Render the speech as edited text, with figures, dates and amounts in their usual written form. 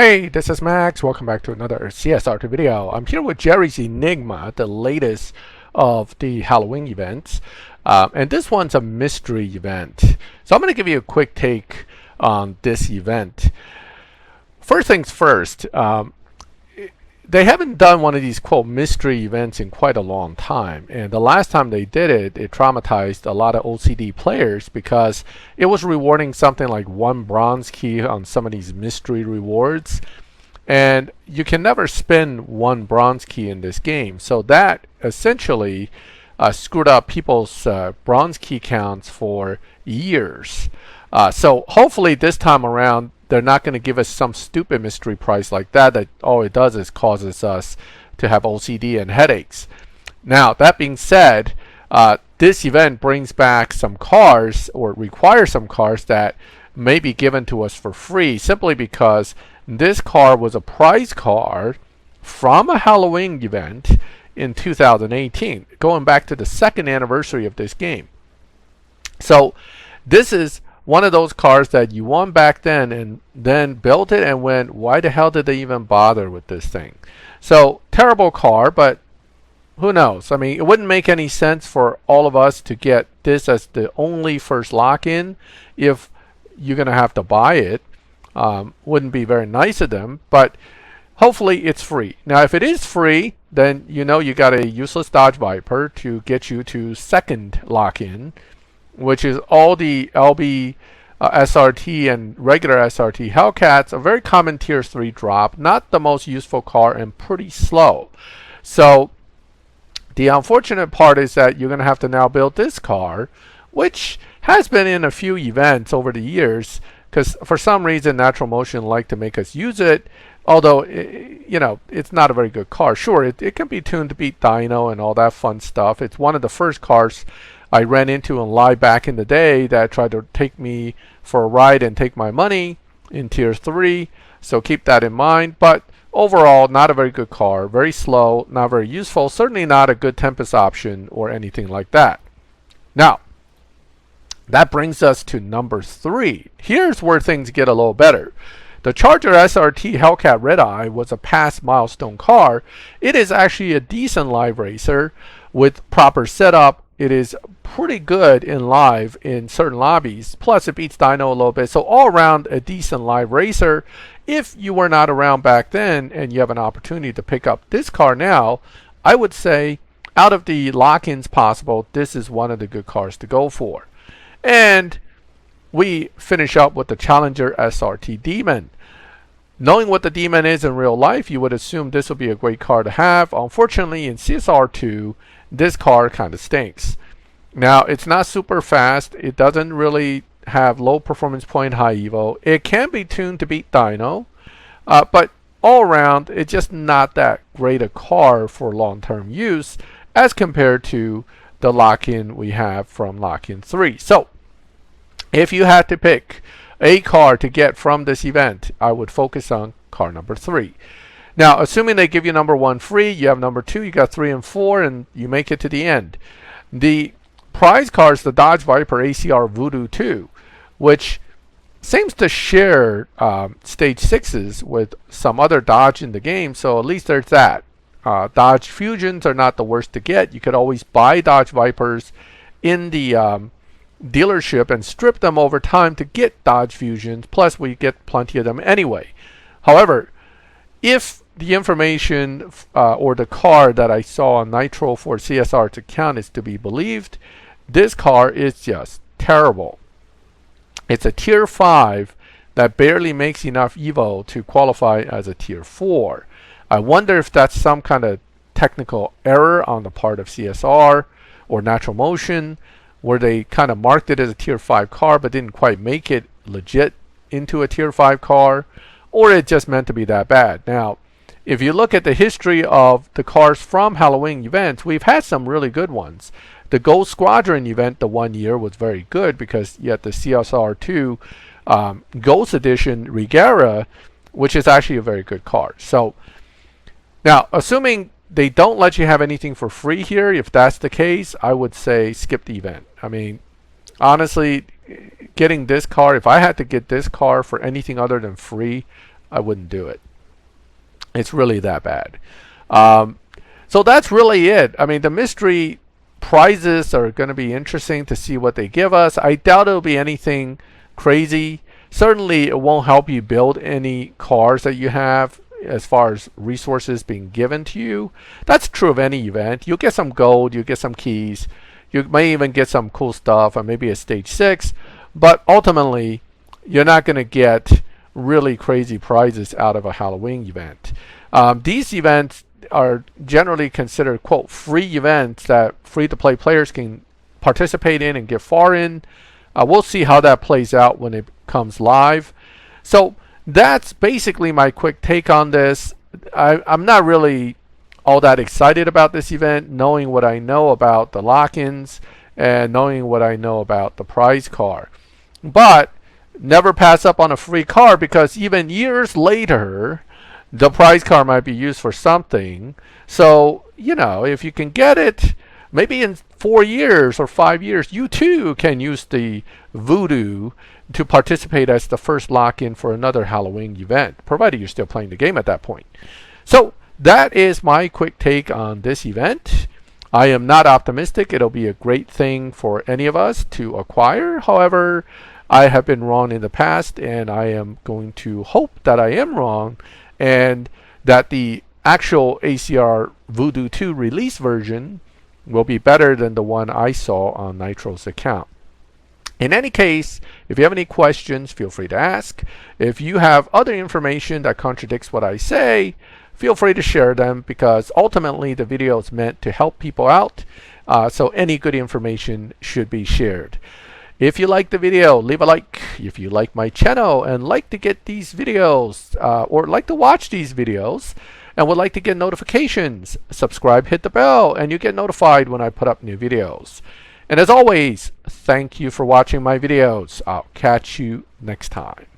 Hey, this is Max. Welcome back to another CSR video. I'm here with Jerry's Enigma, the latest of the Halloween events. And this one's a mystery event. So I'm going to give you a quick take on this event. First things first, they haven't done one of these quote mystery events in quite a long time, and the last time they did it, it traumatized a lot of OCD players because it was rewarding something like 1 bronze key on some of these mystery rewards, and you can never spend 1 bronze key in this game, so that essentially screwed up people's bronze key counts for years. So hopefully this time around they're not going to give us some stupid mystery price like that all it does is causes us to have OCD and headaches. Now, that being said, this event brings back some cars, or requires some cars that may be given to us for free simply because this car was a prize car from a Halloween event in 2018, going back to the 2nd anniversary of this game. So this is one of those cars that you won back then and then built it and went, why the hell did they even bother with this thing? So terrible car, but who knows? I mean, it wouldn't make any sense for all of us to get this as the only first lock-in if you're going to have to buy it. Wouldn't be very nice of them, but hopefully it's free. Now, if it is free, then you know you got a useless Dodge Viper to get you to 2nd lock-in, which is all the LB SRT and regular SRT Hellcats, a very common tier 3 drop, not the most useful car and pretty slow. So the unfortunate part is that you're going to have to now build this car, which has been in a few events over the years, because for some reason Natural Motion like to make us use it, although you know, it's not a very good car. Sure, it can be tuned to beat Dino and all that fun stuff. It's one of the first cars I ran into in live back in the day that tried to take me for a ride and take my money in tier 3, so keep that in mind. But overall, not a very good car, very slow, not very useful, certainly not a good Tempest option or anything like that. Now, that brings us to number 3. Here's where things get a little better. The Charger SRT Hellcat Red Eye was a past milestone car. It is actually a decent live racer with proper setup. It is pretty good in live in certain lobbies. Plus, it beats Dino a little bit. So all around, a decent live racer. If you were not around back then and you have an opportunity to pick up this car now, I would say out of the lock-ins possible, this is one of the good cars to go for. And we finish up with the Challenger SRT Demon. Knowing what the Demon is in real life, you would assume this would be a great car to have. Unfortunately, in CSR 2, this car kind of stinks. Now, it's not super fast. It doesn't really have low performance point high evo. It can be tuned to beat Dino, but all around, it's just not that great a car for long-term use as compared to the lock-in we have from lock-in 3. So, if you had to pick a car to get from this event, I would focus on car number 3. Now, assuming they give you number 1 free, you have number 2, you got 3 and 4, and you make it to the end. The prize car is the Dodge Viper ACR Voodoo II, which seems to share stage 6s with some other Dodge in the game, so at least there's that. Dodge Fusions are not the worst to get. You could always buy Dodge Vipers in the dealership and strip them over time to get Dodge Fusions, plus we get plenty of them anyway. However, if the information or the car that I saw on Nitro for CSR's account is to be believed, this car is just terrible. It's a tier 5 that barely makes enough Evo to qualify as a tier 4. I wonder if that's some kind of technical error on the part of CSR or Natural Motion, where they kind of marked it as a tier 5 car but didn't quite make it legit into a tier 5 car, or it just meant to be that bad. Now, if you look at the history of the cars from Halloween events, we've had some really good ones. The Ghost Squadron event the 1 year was very good because you had the CSR 2 Ghost Edition Regera, which is actually a very good car. So, now, assuming they don't let you have anything for free here, if that's the case, I would say skip the event. I mean, honestly, getting this car, if I had to get this car for anything other than free, I wouldn't do it. It's really that bad. So that's really it. I mean, the mystery prizes are going to be interesting to see what they give us. I doubt it'll be anything crazy. Certainly, it won't help you build any cars that you have as far as resources being given to you. That's true of any event. You'll get some gold, you'll get some keys, you may even get some cool stuff, or maybe a stage 6, but ultimately, you're not going to get really crazy prizes out of a Halloween event. These events are generally considered, quote, free events that free-to-play players can participate in and get far in. We'll see how that plays out when it comes live. So that's basically my quick take on this. I'm not really all that excited about this event, knowing what I know about the lock-ins and knowing what I know about the prize car. But never pass up on a free car, because even years later, the prize car might be used for something. So, you know, if you can get it, maybe in 4 years or 5 years, you too can use the Voodoo to participate as the first lock-in for another Halloween event, provided you're still playing the game at that point. So that is my quick take on this event. I am not optimistic it'll be a great thing for any of us to acquire. However, I have been wrong in the past, and I am going to hope that I am wrong, and that the actual ACR Voodoo II release version will be better than the one I saw on Nitro's account. In any case, if you have any questions, feel free to ask. If you have other information that contradicts what I say, feel free to share them, because ultimately the video is meant to help people out. So any good information should be shared. If you like the video, leave a like. If you like my channel and like to get these videos, or like to watch these videos, and would like to get notifications, subscribe, hit the bell, and you get notified when I put up new videos. And as always, thank you for watching my videos. I'll catch you next time.